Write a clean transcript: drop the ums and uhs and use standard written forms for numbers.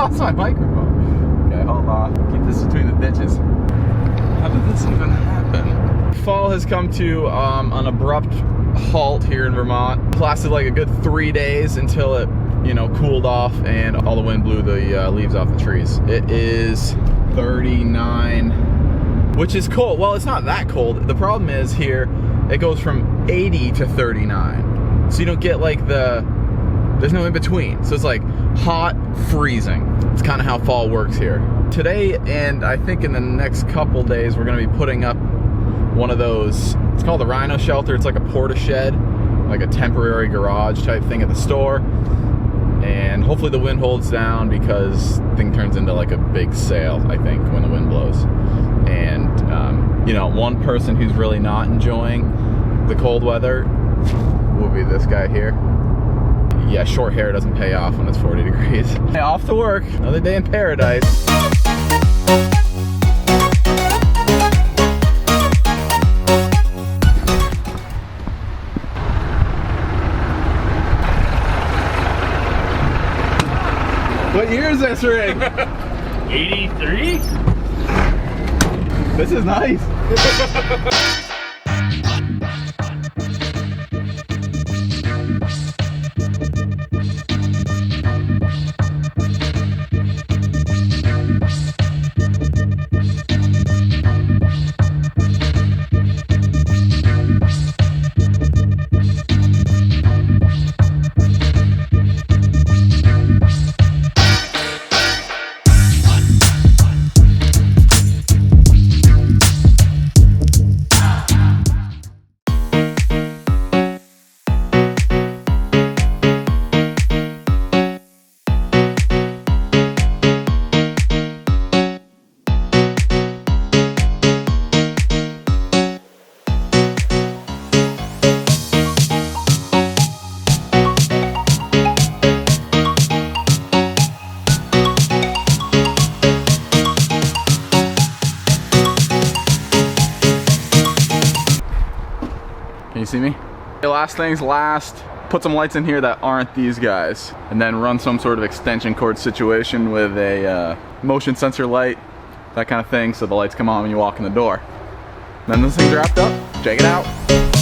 lost my microphone. Okay, hold on. Keep this between the ditches. How did this even happen? Fall has come to an abrupt halt here in Vermont. It lasted like a good 3 days until it, you know, cooled off and all the wind blew the leaves off the trees. It is 39, which is cold. Well, it's not that cold. The problem is here, it goes from 80 to 39. So you don't get like there's no in between. So it's like hot, freezing. It's kind of how fall works here. Today, and I think in the next couple days, we're gonna be putting up one of those, it's called the Rhino Shelter. It's like a porta-shed, like a temporary garage type thing at the store. And hopefully the wind holds down, because the thing turns into like a big sail, I think, when the wind blows. And, you know, one person who's really not enjoying the cold weather will be this guy here. Yeah, short hair doesn't pay off when it's 40 degrees. Hey, off to work, another day in paradise. What year is this rig? 83? This is nice. Can you see me? Okay, last things last, put some lights in here that aren't these guys, and then run some sort of extension cord situation with a motion sensor light, that kind of thing, so the lights come on when you walk in the door. Then this thing's wrapped up. Check it out.